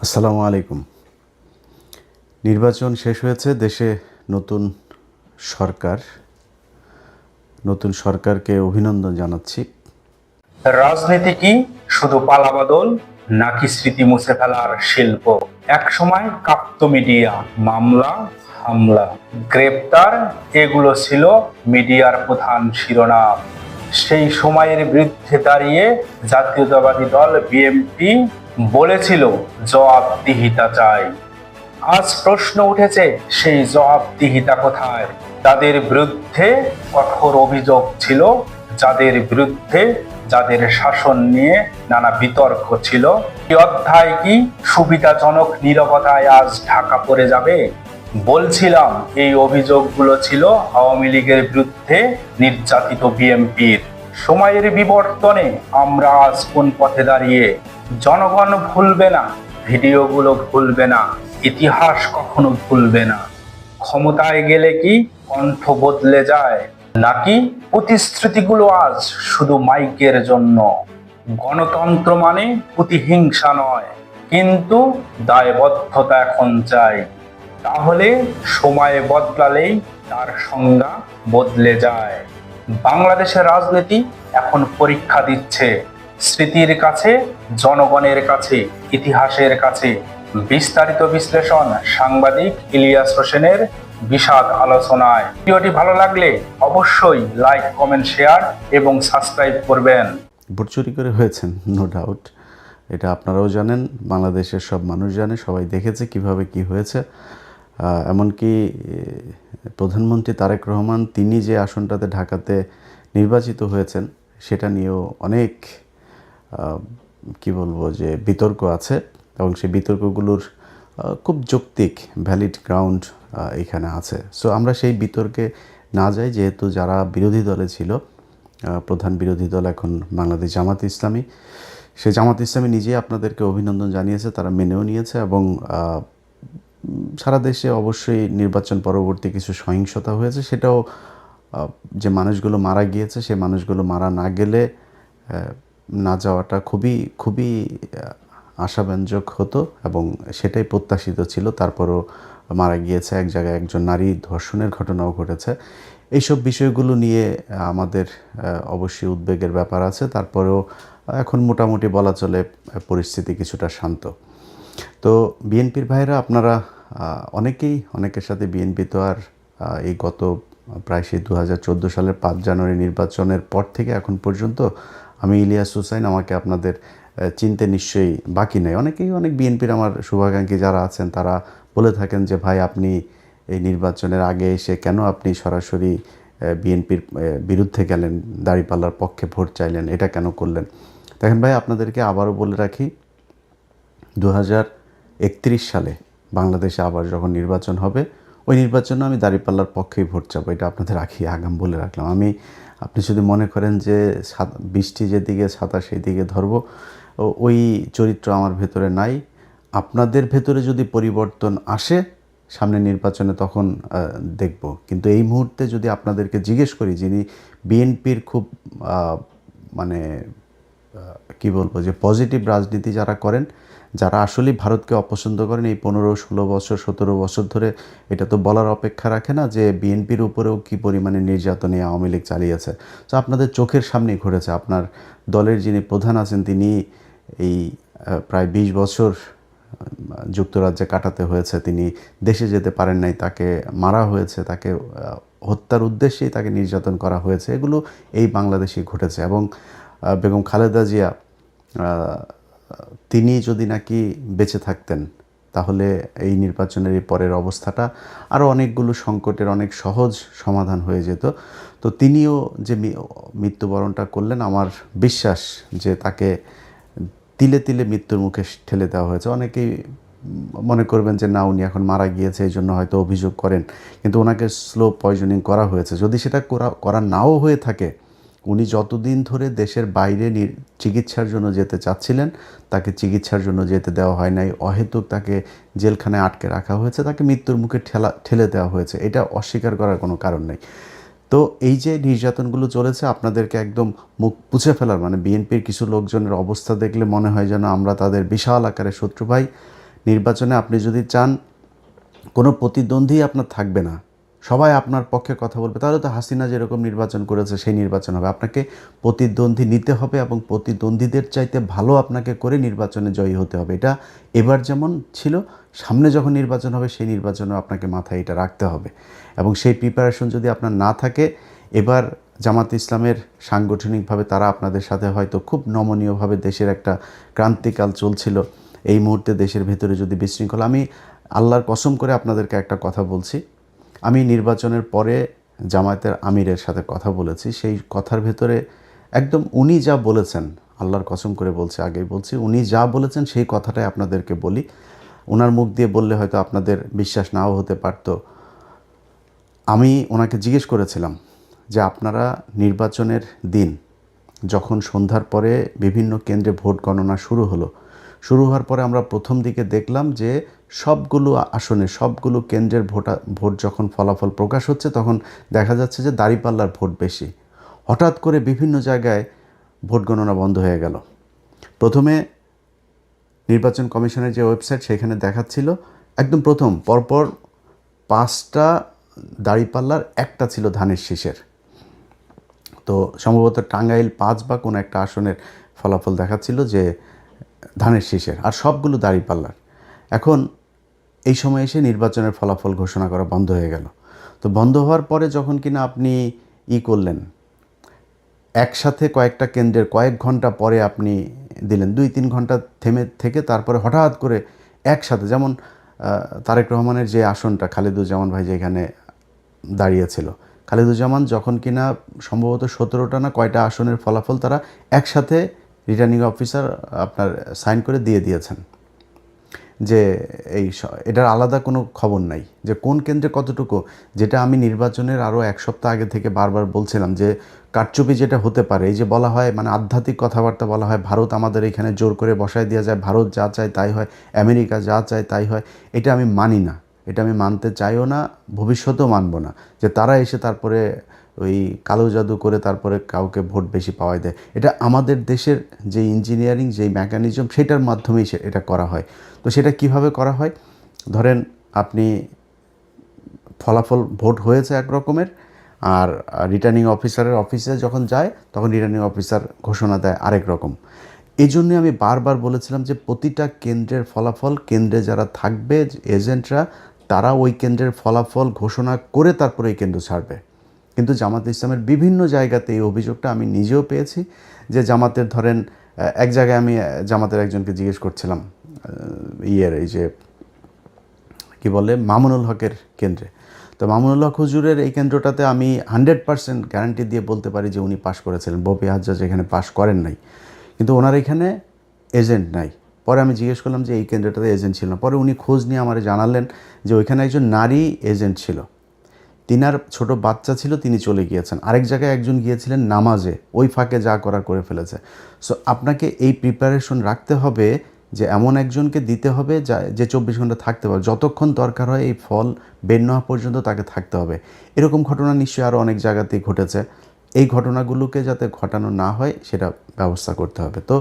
আসসালামু আলাইকুম। নির্বাচন শেষ হয়েছে, দেশে নতুন সরকার। নতুন সরকারকে অভিনন্দন জানাচ্ছি। রাজনীতি কি শুধু পালাবদল নাকি স্মৃতি মুছে ফেলার শিল্প? একসময় কাঁপত মিডিয়া, মামলা, হামলা, গ্রেপ্তার, এগুলো ছিল মিডিয়ার প্রধান শিরোনাম। সেই সময়ের বিরুদ্ধে দাঁড়িয়ে জাতীয়তাবাদী দল বিএনপি বলেছিল জবাবদিহিতা চাই। আজ প্রশ্ন উঠেছে, সেই জবাবদিহিতা কোথায়? তাদের বিরুদ্ধে কঠোর অভিযোগ ছিল, যাদের বিরুদ্ধে যাদের শাসন নিয়ে নানা বিতর্ক ছিল, এই অধ্যায় কি সুবিধাজনক নীরবতায় আজ ঢাকা পড়ে যাবে? বলছিলাম, এই অভিযোগগুলো ছিল আওয়ামী লীগের বিরুদ্ধে নির্যাতিত বিএনপির। সময়ের বিবর্তনে আমরা আজ কোন পথে দাঁড়িয়ে? জনগণ ভুলবে না, ভিডিওগুলো ভুলবে না, ইতিহাস কখনো ভুলবে না। ক্ষমতায় গেলে কি কণ্ঠ বদলে যায়, নাকি প্রতিশ্রুতিগুলো আজ শুধু মাইকের জন্য? গণতন্ত্র মানে প্রতিহিংসা নয়, কিন্তু দায়বদ্ধতা এখন চাই। তাহলে সময় বদলালেই তার সংজ্ঞা বদলে যায়। বাংলাদেশের রাজনীতি এখন পরীক্ষা দিচ্ছে, স্মৃতির কাছে, জনগণের কাছে, ইতিহাসের কাছে। বিস্তারিত বিশ্লেষণ সাংবাদিক ইলিয়াস হোসেনের বিশদ আলোচনায়। ভিডিওটি ভালো লাগলে অবশ্যই লাইক, কমেন্ট, শেয়ার এবং সাবস্ক্রাইব করবেন। ভোট চুরি করে হয়েছেন, নো ডাউট। এটা আপনারাও জানেন, বাংলাদেশের সব মানুষ জানে, সবাই দেখেছে কিভাবে কি হয়েছে। এমনকি প্রধানমন্ত্রী তারেক রহমান তিনি যে আসনটাতে ঢাকাতে নির্বাচিত হয়েছেন সেটা নিয়েও অনেক কি বলবো যে বিতর্ক আছে, এবং সেই বিতর্কগুলোর খুব যৌক্তিক ভ্যালিড গ্রাউন্ড এখানে আছে। সো আমরা সেই বিতর্কে না যাই, যেহেতু যারা বিরোধী দলে ছিল, প্রধান বিরোধী দল এখন বাংলাদেশ জামাত ইসলামী, সেই জামাত ইসলামী নিজেই আপনাদেরকে অভিনন্দন জানিয়েছে, তারা মেনেও নিয়েছে। এবং সারা দেশে অবশ্যই নির্বাচন পরবর্তী কিছু সহিংসতা হয়েছে, সেটাও যে মানুষগুলো মারা গিয়েছে সে মানুষগুলো মারা না গেলে না যাওয়াটা খুবই খুবই আশাব্যঞ্জক হতো, এবং সেটাই প্রত্যাশিত ছিল। তারপরও মারা গিয়েছে, এক জায়গায় একজন নারী ধর্ষণের ঘটনাও ঘটেছে। এইসব বিষয়গুলো নিয়ে আমাদের অবশ্যই উদ্বেগের ব্যাপার আছে। তারপরেও এখন মোটামুটি বলা চলে পরিস্থিতি কিছুটা শান্ত। তো বিএনপির ভাইরা, আপনারা অনেকের সাথে বিএনপি তো আর এই গত প্রায় সেই 2014 সালের 5 জানুয়ারি নির্বাচনের পর থেকে এখন পর্যন্ত আমি ইলিয়াস হোসাইন, আমাকে আপনাদের চিনতে নিশ্চয়ই বাকি নেই। অনেক বিএনপির আমার শুভাকাঙ্ক্ষী যারা আছেন তারা বলে থাকেন যে ভাই, আপনি এই নির্বাচনের আগে এসে কেন আপনি সরাসরি বিএনপির বিরুদ্ধে গেলেন, দাঁড়িপাল্লার পক্ষে ভোট চাইলেন, এটা কেন করলেন? দেখেন ভাই, আপনাদেরকে আবারও বলে রাখি, 2031 সালে বাংলাদেশে আবার যখন নির্বাচন হবে, ওই নির্বাচনে আমি দাঁড়িপাল্লার পক্ষেই ভোট চাবো, এটা আপনাদের আগাম বলে রাখলাম। আপনি যদি মনে করেন যে বৃষ্টি যেদিকে ছাতা সেই দিকে ধরবো, ওই চরিত্র আমার ভেতরে নাই। আপনাদের ভেতরে যদি পরিবর্তন আসে সামনে নির্বাচনে, তখন দেখব। কিন্তু এই মুহূর্তে যদি আপনাদেরকে জিজ্ঞেস করি, যিনি বিএনপির খুব মানে কি বলবো যে পজিটিভ রাজনীতি যারা করেন, যারা আসলে ভারতকে অপছন্দ করেন, এই 15-16 বছর 17 বছর ধরে, এটা তো বলার অপেক্ষা রাখে না যে বিএনপির উপরেও কী পরিমাণে নির্যাতন এই আওয়ামী লীগ চালিয়েছে। তো আপনাদের চোখের সামনেই ঘটেছে। আপনার দলের যিনি প্রধান আছেন, তিনি এই প্রায় 20 বছর যুক্তরাজ্যে কাটাতে হয়েছে, তিনি দেশে যেতে পারেন নাই, তাকে মারা হয়েছে, তাকে হত্যার উদ্দেশ্যেই তাকে নির্যাতন করা হয়েছে। এগুলো এই বাংলাদেশেই ঘটেছে। এবং বেগম খালেদা জিয়া, তিনি যদি নাকি বেঁচে থাকতেন, তাহলে এই নির্বাচনের এই পরের অবস্থাটা আরও অনেকগুলো সংকটের অনেক সহজ সমাধান হয়ে যেত। তো তিনিও যে মৃত্যুবরণটা করলেন, আমার বিশ্বাস যে তাকে তিলে তিলে মৃত্যুর মুখে ঠেলে দেওয়া হয়েছে। অনেকেই মনে করবেন যে না, উনি এখন মারা গিয়েছে, এই জন্য হয়তো অভিযোগ করেন, কিন্তু ওনাকে স্লো পয়জনিং করা হয়েছে। যদি সেটা করা নাও হয়ে থাকে, উনি যতদিন ধরে দেশের বাইরে চিকিৎসার জন্য যেতে চাচ্ছিলেন, তাকে চিকিৎসার জন্য যেতে দেওয়া হয় নাই, অহেতুক তাকে জেলখানায় আটকে রাখা হয়েছে, তাকে মৃত্যুর মুখে ঠেলে দেওয়া হয়েছে। এটা অস্বীকার করার কোনো কারণ নেই। তো এই যে নির্যাতনগুলো চলেছে, আপনাদেরকে একদম মুখ পুছে ফেলার, মানে বিএনপির কিছু লোকজনের অবস্থা দেখলে মনে হয় যেন আমরা তাদের বিশাল আকারের শত্রু। ভাই, নির্বাচনে আপনি যদি চান কোনো প্রতিদ্বন্দ্বী আপনার থাকবে না, সবাই আপনার পক্ষে কথা বলবে, তাহলে তো হাসিনা যেরকম নির্বাচন করেছে সেই নির্বাচন হবে। আপনাকে প্রতিদ্বন্দ্বী নিতে হবে এবং প্রতিদ্বন্দ্বীদের চাইতে ভালো আপনাকে করে নির্বাচনে জয়ী হতে হবে। এটা এবার যেমন ছিল, সামনে যখন নির্বাচন হবে সেই নির্বাচনেও আপনাকে মাথায় এটা রাখতে হবে। এবং সেই প্রিপারেশন যদি আপনার না থাকে, এবার জামাত ইসলামের সাংগঠনিকভাবে তারা আপনাদের সাথে হয়তো খুব নমনীয়ভাবে দেশের একটা ক্রান্তিকাল চলছিল, এই মুহূর্তে দেশের ভেতরে যদি বিশৃঙ্খলা, আমি আল্লাহর কসম করে আপনাদেরকে একটা কথা বলছি, আমি নির্বাচনের পরে জামায়াতের আমিরের সাথে কথা বলেছি, সেই কথার ভেতরে একদম উনি যা বলেছেন, আল্লাহর কসম করে বলছি, আগেই বলছি, উনি যা বলেছেন সেই কথাটাই আপনাদেরকে বলি। ওনার মুখ দিয়ে বললে হয়তো আপনাদের বিশ্বাস নাও হতে পারত। আমি ওনাকে জিজ্ঞেস করেছিলাম যে আপনারা নির্বাচনের দিন যখন সন্ধ্যার পরে বিভিন্ন কেন্দ্রে ভোট গণনা শুরু হওয়ার পরে আমরা প্রথম দিকে দেখলাম যে সবগুলো আসনে সবগুলো কেন্দ্রের ভোট যখন ফলাফল প্রকাশ হচ্ছে, তখন দেখা যাচ্ছে যে দাঁড়িপাল্লার ভোট বেশি। হঠাৎ করে বিভিন্ন জায়গায় ভোট গণনা বন্ধ হয়ে গেল। প্রথমে নির্বাচন কমিশনের যে ওয়েবসাইট, সেখানে দেখাচ্ছিল একদম প্রথম পরপর 5টা দাঁড়িপাল্লার, একটা ছিল ধানের শীষের। তো সম্ভবত টাঙ্গাইল 5 বা কোনো একটা আসনের ফলাফল দেখাচ্ছিল যে ধানের শীষের, আর সবগুলো দাঁড়িপাল্লার। এখন এই সময় এসে নির্বাচনের ফলাফল ঘোষণা করা বন্ধ হয়ে গেল। তো বন্ধ হওয়ার পরে যখন কিনা আপনি করলেন, একসাথে কয়েকটা কেন্দ্রের কয়েক ঘন্টা পরে আপনি দিলেন, 2-3 ঘন্টা থেকে তারপরে হঠাৎ করে একসাথে, যেমন তারেক রহমানের যে আসনটা, খালেদুজ্জামান ভাই যেখানে দাঁড়িয়েছিল, খালেদুজ্জামান যখন কিনা সম্ভবত 17টা না কয়টা আসনের ফলাফল তারা একসাথে রিটার্নিং অফিসার আপনার সাইন করে দিয়েছেন, যে এটার আলাদা কোনো খবর নাই যে কোন কেন্দ্রে কতটুকু। যেটা আমি নির্বাচনের আরও 1 সপ্তাহ আগে থেকে বারবার বলছিলাম যে কারচুপি যেটা হতে পারে, এই যে বলা হয়, মানে আধ্যাত্মিক কথাবার্তা বলা হয়, ভারত আমাদের এখানে জোর করে বসায় দেওয়া যায়, ভারত যা চায় তাই হয়, আমেরিকা যা চায় তাই হয়, এটা আমি মানি না, এটা আমি মানতে চাইও না, ভবিষ্যতেও মানব না, যে তারা এসে তারপরে ওই কালো জাদু করে তারপরে কাউকে ভোট বেশি পাওয়াই দেয়। এটা আমাদের দেশের যে ইঞ্জিনিয়ারিং, যেই মেকানিজম, সেটার মাধ্যমেই এটা করা হয়। তো সেটা কিভাবে করা হয়, ধরেন আপনি ফলাফল ভোট হয়েছে এক রকমের, আর রিটার্নিং অফিসারের অফিসে যখন যায় তখন রিটার্নিং অফিসার ঘোষণা দেয় আরেক রকম। এই জন্যে আমি বারবার বলেছিলাম যে প্রতিটা কেন্দ্রের ফলাফল, কেন্দ্রে যারা থাকবে এজেন্টরা, তারা ওই কেন্দ্রের ফলাফল ঘোষণা করে তারপরে এই কেন্দ্র ছাড়বে। কিন্তু জামাত ইসলামের বিভিন্ন জায়গাতে এই অভিযোগটা আমি নিজেও পেয়েছি, যে জামাতের ধরেন এক জায়গায় আমি জামাতের একজনকে জিজ্ঞেস করছিলাম, এই যে কি বলে, মামুনুল হকের কেন্দ্রে। তো মামুনুল হক হুজুরের এই কেন্দ্রটাতে আমি 100% গ্যারান্টি দিয়ে বলতে পারি যে উনি পাশ করেছিলেন, ববি হাজ্জাজ এখানে পাশ করেন নাই, কিন্তু ওনার এখানে এজেন্ট নাই। পরে আমি জিজ্ঞেস করলাম যে এই কেন্দ্রটাতে এজেন্ট ছিল না, পরে উনি খোঁজ নিয়ে আমার জানালেন যে ওইখানে একজন নারী এজেন্ট ছিল, তিনার ছোট বাচ্চা ছিল, তিনি চলে গিয়েছেন। আরেক জায়গায় একজন গিয়েছিলেন নামাজে, ওই ফাঁকে যা করার করে ফেলেছে। সো আপনাকে এই প্রিপারেশন রাখতে হবে যে এমন একজনকে দিতে হবে যে 24 ঘন্টা থাকতে পারবে, যতক্ষণ দরকার হয় এই ফল বের না হওয়া পর্যন্ত তাকে থাকতে হবে। এরকম ঘটনা নিশ্চয়ই আরও অনেক জায়গাতেই ঘটেছে। এই ঘটনাগুলোকে যাতে ঘটানো না হয় সেটা ব্যবস্থা করতে হবে। তো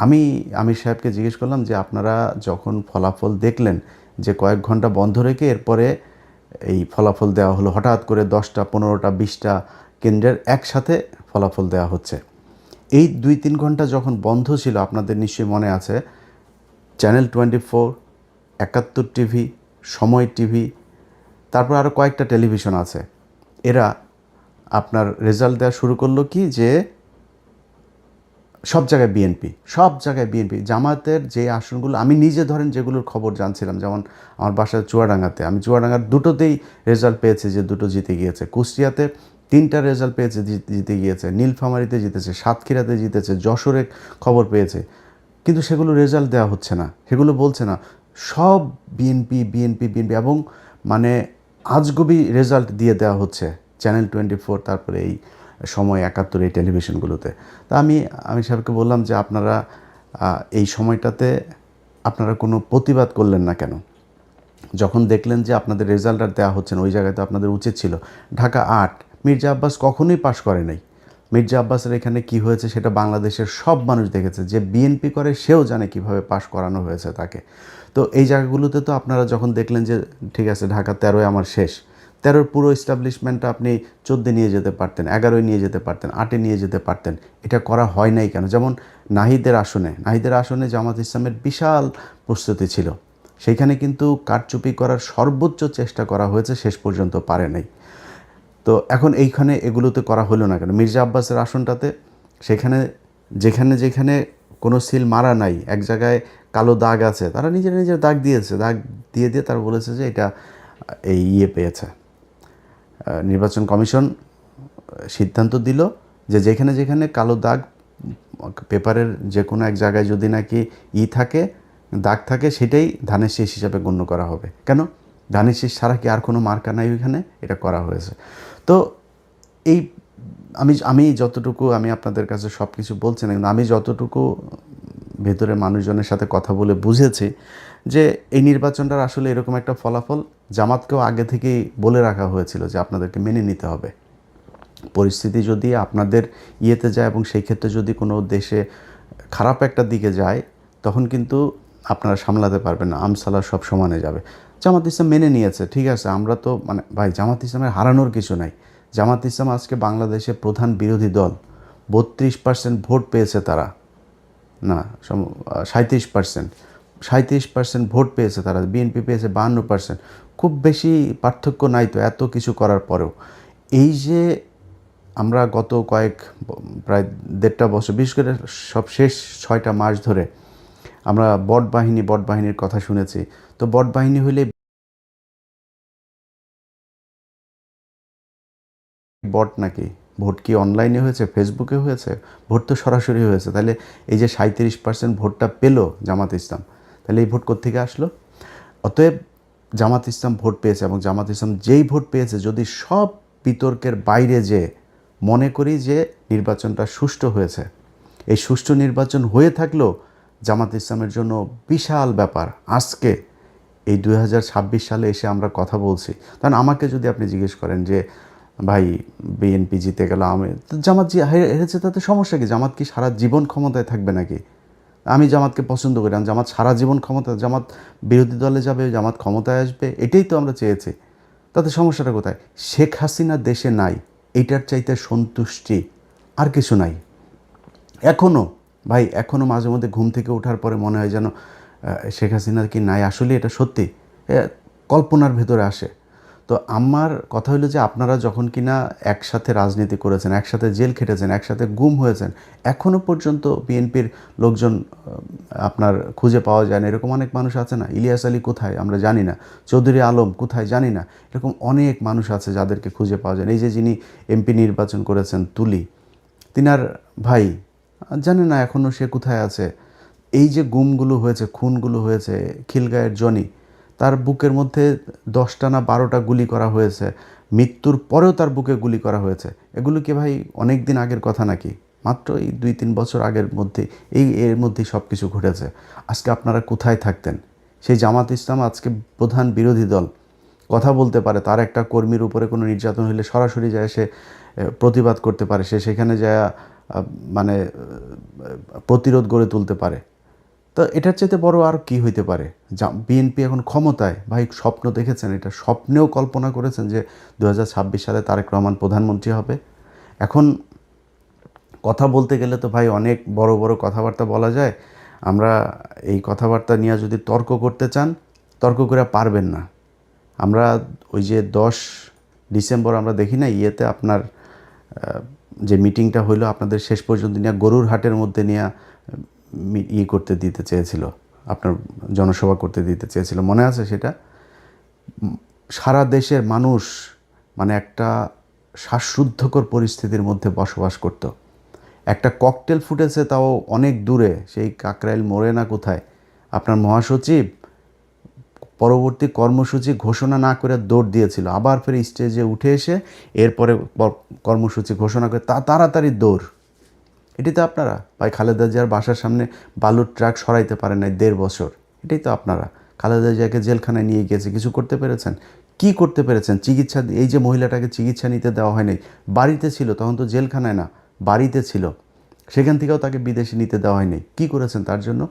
আমি আমির সাহেবকে জিজ্ঞেস করলাম যে আপনারা যখন ফলাফল দেখলেন যে কয়েক ঘন্টা বন্ধ রেখে এরপরে এই ফলাফল দেওয়া হলো, হঠাৎ করে 10টা 15টা 20টা কেন্দ্রের একসাথে ফলাফল দেওয়া হচ্ছে, এই 2-3 ঘন্টা যখন বন্ধ ছিল, আপনাদের নিশ্চয়ই মনে আছে, চ্যানেল 24, 71 টিভি, সময় টিভি, তারপর আরও কয়েকটা টেলিভিশন আছে, এরা আপনার রেজাল্ট দেওয়া শুরু করলো কি, যে সব জায়গায় বিএনপি, জামাতের যে আসনগুলো আমি নিজে ধরেন যেগুলোর খবর জানছিলাম, যেমন আমার বাসা চুয়াডাঙ্গাতে, আমি চুয়াডাঙ্গার দুটোতেই রেজাল্ট পেয়েছি যে দুটো জিতে গিয়েছে, কুষ্টিয়াতে 3টা রেজাল্ট পেয়েছে জিতে গিয়েছে, নীলফামারীতে জিতেছে, সাতক্ষীরাতে জিতেছে, যশোরে খবর পেয়েছে, কিন্তু সেগুলো রেজাল্ট দেওয়া হচ্ছে না, সেগুলো বলছে না, সব বিএনপি, এবং মানে আজগুবি রেজাল্ট দিয়ে দেওয়া হচ্ছে চ্যানেল 24, তারপরে এই সময় 71, এই টেলিভিশনগুলোতে। তা আমি সাহেবকে বললাম যে আপনারা এই সময়টাতে আপনারা কোনো প্রতিবাদ করলেন না কেন? যখন দেখলেন যে আপনাদের রেজাল্ট আর দেওয়া হচ্ছে না, ওই জায়গায় তো আপনাদের উচিত ছিল। ঢাকা 8, মির্জা আব্বাস কখনোই পাশ করে নাই, মির্জা আব্বাসের এখানে কি হয়েছে সেটা বাংলাদেশের সব মানুষ দেখেছে, যে বিএনপি করে সেও জানে কিভাবে পাশ করানো হয়েছে তাকে। তো এই জায়গাগুলোতে তো আপনারা যখন দেখলেন যে ঠিক আছে ঢাকা 13-য় আমার শেষ, 13-র পুরো এস্টাবলিশমেন্টটা আপনি 14 নিয়ে যেতে পারতেন, 11-য় নিয়ে যেতে পারতেন, 8-এ নিয়ে যেতে পারতেন, এটা করা হয় নাই কেন? যেমন নাহিদের আসনে জামাত ইসলামের বিশাল প্রস্তুতি ছিল, সেইখানে কিন্তু কারচুপি করার সর্বোচ্চ চেষ্টা করা হয়েছে, শেষ পর্যন্ত পারে নাই। তো এখন এইখানে এগুলোতে করা হলো না কেন? মির্জা আব্বাসের আসনটাতে সেখানে যেখানে যেখানে কোনো সিল মারা নাই, এক জায়গায় কালো দাগ আছে, তারা নিজের নিজের দাগ দিয়েছে, দাগ দিয়ে দিয়ে তারা বলেছে যে এটা এই পেয়েছে। নির্বাচন কমিশন সিদ্ধান্ত দিল যে যেখানে যেখানে কালো দাগ পেপারের যে কোনো এক জায়গায় যদি নাকি থাকে, দাগ থাকে, সেটাই ধানের শীষ হিসাবে গণ্য করা হবে। কেন? ধানের শীষ ছাড়া কি আর কোনো মার্কা নাই ওইখানে? এটা করা হয়েছে। তো এই আমি যতটুকু আমি আপনাদের কাছে সব কিছু বলছি না, কিন্তু আমি যতটুকু ভেতরে মানুষজনের সাথে কথা বলে বুঝেছি যে এই নির্বাচনটার আসলে এরকম একটা ফলাফল জামাতকেও আগে থেকেই বলে রাখা হয়েছিল যে আপনাদেরকে মেনে নিতে হবে। পরিস্থিতি যদি আপনাদের যায় এবং সেই ক্ষেত্রে যদি কোনো দেশে খারাপ একটা দিকে যায়, তখন কিন্তু আপনারা সামলাতে পারবেন না, আমসালা সব সমানে যাবে। জামাত ইসলাম মেনে নিয়েছে, ঠিক আছে, আমরা তো ভাই জামাত ইসলামের হারানোর কিছু নাই। জামাত ইসলাম আজকে বাংলাদেশের প্রধান বিরোধী দল, 32% ভোট পেয়েছে তারা, না 37% ভোট পেয়েছে তারা, বিএনপি পেয়েছে 52%। খুব বেশি পার্থক্য নাই তো এত কিছু করার পরেও। এই যে আমরা গত প্রায় 1.5 বছর, বিশেষ করে সব শেষ 6টা মাস ধরে আমরা বট বাহিনীর কথা শুনেছি। তো বট বাহিনী হইলে বট নাকি? ভোট কি অনলাইনে হয়েছে, ফেসবুকে হয়েছে? ভোট তো সরাসরি হয়েছে। তাহলে এই যে 37% ভোটটা পেল জামাত ইসলাম, তাহলে এই ভোট কোত্থেকে আসলো? অতএব জামাত ইসলাম ভোট পেয়েছে, এবং জামাত ইসলাম যেই ভোট পেয়েছে, যদি সব বিতর্কের বাইরে যে মনে করি যে নির্বাচনটা সুষ্ঠু হয়েছে, এই সুষ্ঠু নির্বাচন হয়ে থাকলেও জামাত ইসলামের জন্য বিশাল ব্যাপার। আজকে এই 2026 সালে এসে আমরা কথা বলছি, কারণ আমাকে যদি আপনি জিজ্ঞেস করেন যে ভাই বিএনপি জিতে গেল, জামাত হেরেছে, তাতে সমস্যা কি? জামাত কি সারা জীবন ক্ষমতায় থাকবে নাকি? আমি জামাতকে পছন্দ করি, জামাত সারা জীবন জামাত বিরোধী দলে যাবে, জামাত ক্ষমতায় আসবে, এটাই তো আমরা চেয়েছি। তাতে সমস্যাটা কোথায়? শেখ হাসিনা দেশে নাই, এইটার চাইতে সন্তুষ্টি আর কিছু নাই। এখনও মাঝে মধ্যে ঘুম থেকে ওঠার পরে মনে হয় যেন শেখ হাসিনা কি নাই, আসলে এটা সত্যি কল্পনার ভেতরে আসে। তো আমার কথা হলো যে আপনারা যখন কিনা একসাথে রাজনীতি করেছেন, একসাথে জেল খেটেছেন, একসাথে গুম হয়েছেন, এখনও পর্যন্ত বিএনপির লোকজন আপনার খুঁজে পাওয়া যায় না, এরকম অনেক মানুষ আছে না? ইলিয়াস আলী কোথায় আমরা জানি না, চৌধুরী আলম কোথায় জানি না, এরকম অনেক মানুষ আছে যাদেরকে খুঁজে পাওয়া যায় না। এই যে যিনি এমপি নির্বাচন করেছেন তুলি, তিনার ভাই জানে না এখনও সে কোথায় আছে। এই যে গুমগুলো হয়েছে, খুনগুলো হয়েছে, খিলগাঁয়ের জনি, তার বুকের মধ্যে 10টা না 12টা গুলি করা হয়েছে, মৃত্যুর পরেও তার বুকে গুলি করা হয়েছে। এগুলো কি ভাই অনেক দিন আগের কথা নাকি? মাত্র এই 2-3 বছর আগের মধ্যে এর মধ্যেই সব কিছু ঘটেছে। আজকে আপনারা কোথায় থাকতেন? সেই জামাত ইসলাম আজকে প্রধান বিরোধী দল, কথা বলতে পারে, তার একটা কর্মীর উপরে কোনো নির্যাতন হলে সরাসরি যায় সে প্রতিবাদ করতে পারে, সে সেখানে যায় প্রতিরোধ গড়ে তুলতে পারে। তো এটার চাইতে বড় আর কি হইতে পারে? বিএনপি এখন ক্ষমতায়, ভাই স্বপ্ন দেখেছেন? এটা স্বপ্নেও কল্পনা করেছেন যে 2026 সালে তারেক রহমান প্রধানমন্ত্রী হবে? এখন কথা বলতে গেলে তো ভাই অনেক বড় বড় কথাবার্তা বলা যায়। আমরা এই কথাবার্তা নিয়ে যদি তর্ক করতে চান, তর্ক করে পারবেন না। আমরা ওই যে 10 ডিসেম্বর আমরা দেখি না আপনার যে মিটিংটা হইলো, আপনাদের শেষ পর্যন্ত নিয়ে গরুর হাটের মধ্যে নিয়ে করতে দিতে চেয়েছিল, আপনার জনসভা করতে দিতে চেয়েছিল, মনে আছে সেটা? সারা দেশের মানুষ একটা শ্বাসরুদ্ধকর পরিস্থিতির মধ্যে বসবাস করত। একটা ককটেল ফুটেছে, তাও অনেক দূরে, সেই কাকরাইল মোড়ে না কোথায়, আপনার মহাসচিব পরবর্তী কর্মসূচি ঘোষণা না করে দৌড় দিয়েছিল, আবার ফের স্টেজে উঠে এসে এরপরে কর্মসূচি ঘোষণা করে তাড়াতাড়ি দৌড়। এটাই তো আপনারা। ভাই খালেদা জিয়ার বাসার সামনে বালুর ট্রাক সরাইতে পারেন নাই 1.5 বছর, এটাই তো আপনারা। খালেদা জিয়াকে জেলখানায় নিয়ে গিয়েছে, কিছু করতে পেরেছেন? কি করতে পেরেছেন? চিকিৎসা, এই যে মহিলাটাকে চিকিৎসা নিতে দেওয়া হয়নি, বাড়িতে ছিল তখন তো জেলখানায় না, বাড়িতে ছিল, সেখান থেকেও তাকে বিদেশে নিতে দেওয়া হয়নি। কী করেছেন তার জন্য?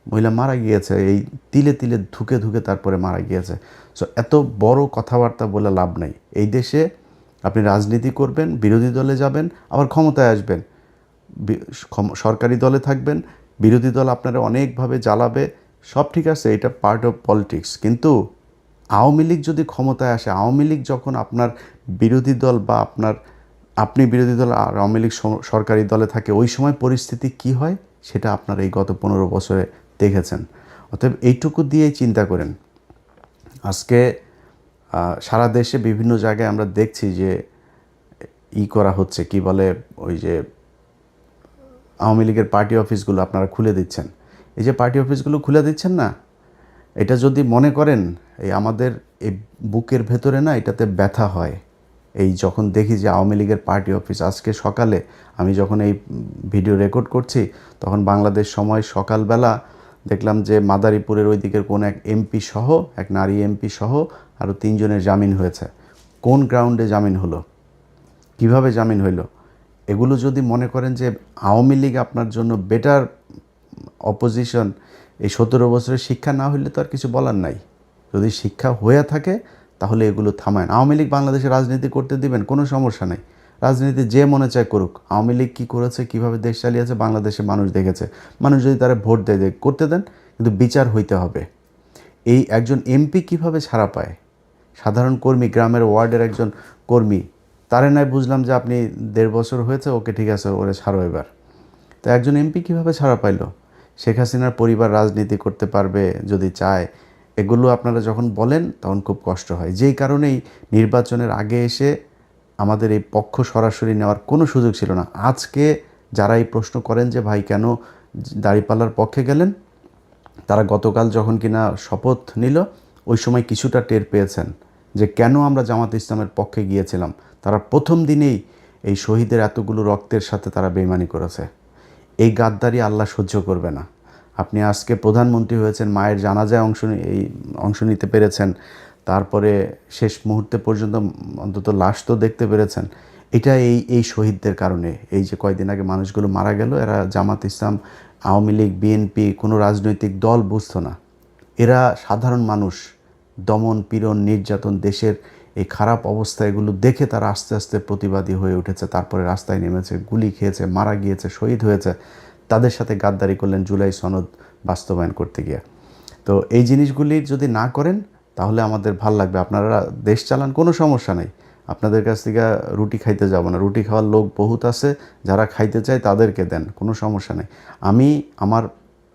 মহিলা মারা গিয়েছে, এই তিলে তিলে ধুকে ধুকে তারপরে মারা গিয়েছে। সো এত বড় কথাবার্তা বলে লাভ নাই। এই দেশে আপনি রাজনীতি করবেন, বিরোধী দলে যাবেন, আবার ক্ষমতায় আসবেন, সরকারি দলে থাকবেন, বিরোধী দল আপনারা অনেকভাবে জ্বালাবে, সব ঠিক আছে, এটা পার্ট অফ পলিটিক্স। কিন্তু আওয়ামী লীগ যদি ক্ষমতায় আসে, আওয়ামী লীগ যখন আপনার বিরোধী দল বা আপনি বিরোধী দল আর আওয়ামী লীগ সরকারি দলে থাকে, ওই সময় পরিস্থিতি কি হয় সেটা আপনারা এই গত 15 বছরে দেখেছেন। অতএব এইটুকু দিয়েই চিন্তা করেন। আজকে সারা দেশে বিভিন্ন জায়গায় আমরা দেখছি যে করা হচ্ছে, কি বলে, ওই যে আওয়ামী লীগের পার্টি অফিসগুলো আপনারা খুলে দিচ্ছেন। এই যে পার্টি অফিসগুলো খুলে দিচ্ছেন না, এটা যদি মনে করেন এই আমাদের এই বুকের ভেতরে না এটাতে ব্যথা হয়। এই যখন দেখি যে আওয়ামী লীগের পার্টি অফিস, আজকে সকালে আমি যখন এই ভিডিও রেকর্ড করছি তখন বাংলাদেশ সময় সকালবেলা দেখলাম যে মাদারীপুরের ওই দিকের কোন এক এমপি সহ, এক নারী এমপি সহ আরও 3 জনের জামিন হয়েছে। কোন গ্রাউন্ডে জামিন হলো, কিভাবে জামিন হইল? এগুলো যদি মনে করেন যে আওয়ামী লীগ আপনার জন্য বেটার অপোজিশন, এই 17 বছরের শিক্ষা না হইলে তো আর কিছু বলার নাই। যদি শিক্ষা হয়ে থাকে তাহলে এগুলো থামায়। আওয়ামী লীগ বাংলাদেশে রাজনীতি করতে দিবেন, কোনো সমস্যা নাই, রাজনীতি যে মনে চায় করুক। আওয়ামী লীগ কী করেছে, কীভাবে দেশ চালিয়েছে বাংলাদেশে মানুষ দেখেছে। মানুষ যদি তারা ভোট দেয় করতে দেন, কিন্তু বিচার হইতে হবে। এই একজন এমপি কিভাবে ছাড়া পায়, সাধারণ কর্মী, গ্রামের ওয়ার্ডের একজন কর্মী, তারে নাই বুঝলাম যে আপনি 1.5 বছর হয়েছে, ওকে ঠিক আছে, ওরে ছাড়ো এবার। তো একজন এমপি কীভাবে ছাড়া পাইল? শেখ হাসিনার পরিবার রাজনীতি করতে পারবে যদি চায়। এগুলো আপনারা যখন বলেন তখন খুব কষ্ট হয়। যেই কারণেই নির্বাচনের আগে এসে আমাদের এই পক্ষ সরাসরি নেওয়ার কোনো সুযোগ ছিল না। আজকে যারা এই প্রশ্ন করেন যে ভাই কেন দাঁড়িপাল্লার পক্ষে গেলেন, তারা গতকাল যখন কিনা শপথ নিল ওই সময় কিছুটা টের পেয়েছেন যে কেন আমরা জামাত ইসলামের পক্ষে গিয়েছিলাম। তারা প্রথম দিনেই এই শহীদের এতগুলো রক্তের সাথে তারা বেইমানি করেছে। এই গাদ্দারি আল্লাহ সহ্য করবে না। আপনি আজকে প্রধানমন্ত্রী হয়েছেন, মায়ের জানাজায় অংশ নিতে পেরেছেন, তারপরে শেষ মুহূর্তে পর্যন্ত অন্তত লাশ তো দেখতে পেরেছেন। এটা এই শহীদদের কারণে। এই যে কয়দিন আগে মানুষগুলো মারা গেল, এরা জামাত ইসলাম, আওয়ামী লীগ, বিএনপি কোনো রাজনৈতিক দল বুঝতো না। এরা সাধারণ মানুষ, দমন পীড়ন নির্যাতন, দেশের এই খারাপ অবস্থা, এগুলো দেখে তারা আস্তে আস্তে প্রতিবাদী হয়ে উঠেছে। তারপরে রাস্তায় নেমেছে, গুলি খেয়েছে, মারা গিয়েছে, শহীদ হয়েছে। তাদের সাথে গাদ্দারি করলেন জুলাই সনদ বাস্তবায়ন করতে গিয়ে। তো এই জিনিসগুলি যদি না করেন তাহলে আমাদের ভাল লাগবে। আপনারা দেশ চালান, কোনো সমস্যা নেই, আপনাদের কাছ থেকে রুটি খাইতে যাব না। রুটি খাওয়ার লোক বহুত আছে, যারা খাইতে চায় তাদেরকে দেন, কোনো সমস্যা নেই। আমার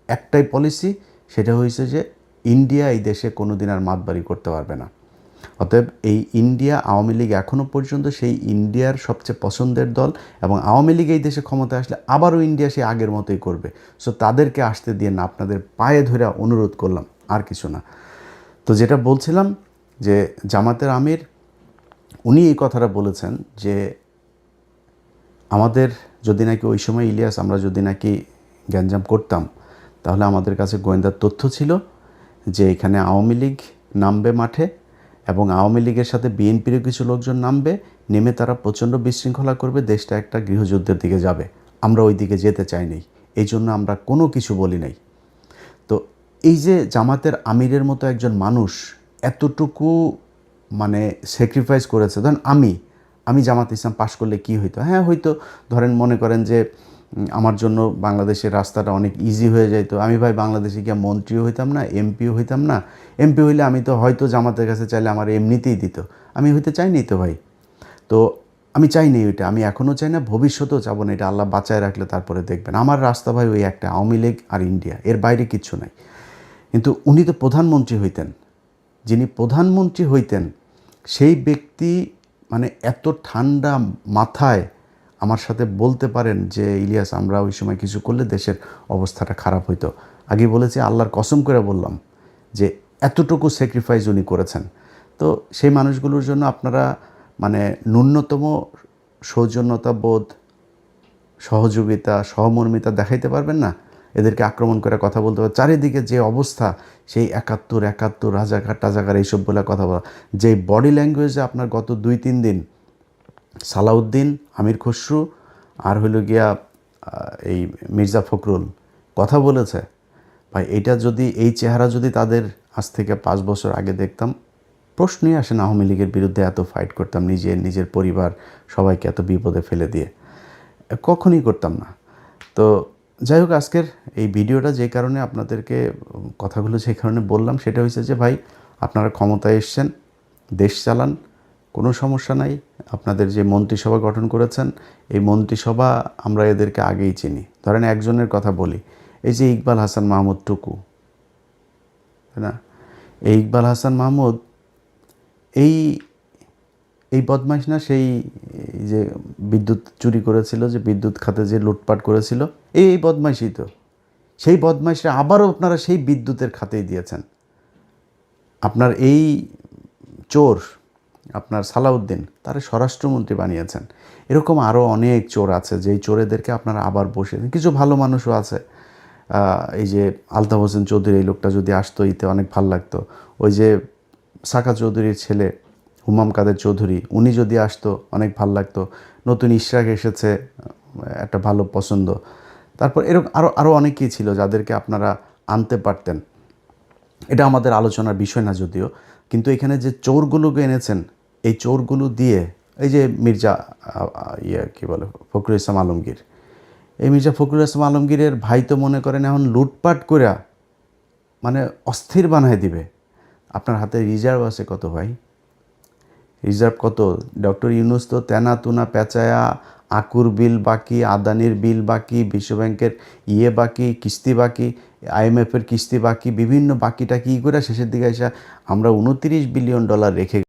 একটাই পলিসি, সেটা হয়েছে যে ইন্ডিয়া এই দেশে কোনো দিন আর মাতবাড়ি করতে পারবে না। অতএব এই ইন্ডিয়া, আওয়ামী লীগ এখনও পর্যন্ত সেই ইন্ডিয়ার সবচেয়ে পছন্দের দল, এবং আওয়ামী লীগ এই দেশে ক্ষমতায় আসলে আবারও ইন্ডিয়া সেই আগের মতোই করবে। সো তাদেরকে আসতে দিয়ে না, আপনাদের পায়ে ধরে অনুরোধ করলাম, আর কিছু না। তো যেটা বলছিলাম যে জামাতের আমির উনি এই কথাটা বলেছেন যে আমাদের যদি নাকি ওই সময় ইলিয়াস, আমরা যদি নাকি গ্যাঞ্জাম করতাম, তাহলে আমাদের কাছে গোয়েন্দার তথ্য ছিল যে এখানে আওয়ামী লীগ নামবে মাঠে, এবং আওয়ামী লীগের সাথে বিএনপিরও কিছু লোকজন নামবে, নেমে তারা প্রচণ্ড বিশৃঙ্খলা করবে, দেশটা একটা গৃহযুদ্ধের দিকে যাবে। আমরা ওই দিকে যেতে চাই নাই, এই জন্য আমরা কোনো কিছু বলি নাই। তো এই যে জামাতের আমিরের মতো একজন মানুষ এতটুকু মানে স্যাক্রিফাইস করেছে, ধরেন আমি জামাত ইসলাম পাশ করলে কি হইতো? হ্যাঁ হয়তো ধরেন মনে করেন যে আমার জন্য বাংলাদেশের রাস্তাটা অনেক ইজি হয়ে যাইতো। আমি ভাই বাংলাদেশে গিয়ে মন্ত্রীও হইতাম না, এমপিও হইতাম না। এমপি হইলে আমি তো হয়তো জামাতের কাছে চাইলে আমার এমনিতেই দিত। আমি হইতে চাইনি তো ভাই। তো আমি চাইনি ওইটা, আমি এখনও চাই না, ভবিষ্যতেও চাবো না। এটা আল্লাহ বাঁচায় রাখলে তারপরে দেখবেন। আমার রাস্তা ভাই ওই একটা, আওয়ামী লীগ আর ইন্ডিয়া, এর বাইরে কিচ্ছু নাই। কিন্তু উনি তো প্রধানমন্ত্রী হইতেন, যিনি প্রধানমন্ত্রী হইতেন সেই ব্যক্তি মানে এত ঠান্ডা মাথায় আমার সাথে বলতে পারেন যে ইলিয়াস, আমরা ওই সময় কিছু করলে দেশের অবস্থাটা খারাপ হইতো। আগে বলেছি, আল্লাহর কসম করে বললাম যে এতটুকু স্যাক্রিফাইস উনি করেছেন। তো সেই মানুষগুলোর জন্য আপনারা মানে ন্যূনতম সৌজন্যতা বোধ, সহযোগিতা, সহমর্মিতা দেখাইতে পারবেন না? এদেরকে আক্রমণ করে কথা বলতে পারে। চারিদিকে যে অবস্থা, সেই ৭১ রাজাকার টাজাকার এইসব বলে কথা বলা, যে বডি ল্যাঙ্গুয়েজে আপনার গত ২-৩ দিন সালাউদ্দিন, আমির খসরু, আর হইল গিয়া এই মির্জা ফখরুল কথা বলেছে। ভাই এটা যদি এই চেহারা যদি তাদের আজ থেকে 5 বছর আগে দেখতাম, প্রশ্নই আসে না আওয়ামী লীগের বিরুদ্ধে এত ফাইট করতাম, নিজের পরিবার সবাইকে এত বিপদে ফেলে দিয়ে, কখনই করতাম না। তো যাই হোক, আজকের এই ভিডিওটা যে কারণে আপনাদেরকে কথাগুলো যে কারণে বললাম সেটা হচ্ছে যে ভাই আপনারা ক্ষমতায় এসছেন, দেশ চালান, কোনো সমস্যা নাই। আপনাদের যে মন্ত্রিসভা গঠন করেছেন, এই মন্ত্রিসভা আমরা এদেরকে আগেই চিনি। ধরেন একজনের কথা বলি, এই যে ইকবাল হাসান মাহমুদ টুকু, তাই না? এই ইকবাল হাসান মাহমুদ এই বদমাইশ না, সেই যে বিদ্যুৎ চুরি করেছিল, যে বিদ্যুৎ খাতে যে লুটপাট করেছিল, এই বদমাইশই তো। সেই বদমাইশরা আবারও আপনারা সেই বিদ্যুতের খাতেই দিয়েছেন। আপনার এই চোর, আপনার সালাউদ্দিন, তারা স্বরাষ্ট্রমন্ত্রী বানিয়েছেন। এরকম আরও অনেক চোর আছে, যেই চোরেদেরকে আপনারা আবার বসে, কিছু ভালো মানুষও আছে। এই যে আলতাফ হোসেন চৌধুরী, এই লোকটা যদি আসতো ইতে অনেক ভাল লাগতো। ওই যে সাকা চৌধুরীর ছেলে হুমাম কাদের চৌধুরী, উনি যদি আসতো অনেক ভাল লাগতো। নতুন ইশরাক এসেছে, একটা ভালো পছন্দ। তারপর এরকম আরও অনেকেই ছিল যাদেরকে আপনারা আনতে পারতেন। এটা আমাদের আলোচনার বিষয় না যদিও, কিন্তু এখানে যে চোরগুলোকে এনেছেন, এই চোরগুলো দিয়ে এই যে মির্জা কী বলে ফখরুল ইসলাম আলমগীর, এই মির্জা ফখরুল ইসলাম আলমগীরের ভাই তো মনে করেন এখন লুটপাট করে মানে অস্থির বানায় দিবে। আপনার হাতে রিজার্ভ আছে কত ভাই? রিজার্ভ কত? ডক্টর ইউনূস তো তেনা তুনা পেঁচায়া, আকুর বিল বাকি, আদানির বিল বাকি, বিশ্বব্যাংকের বাকি, কিস্তি বাকি, IMF-এর কিস্তি বাকি, বিভিন্ন বাকিটা কী করে শেষের দিকে এসে আমরা $29 বিলিয়ন রেখে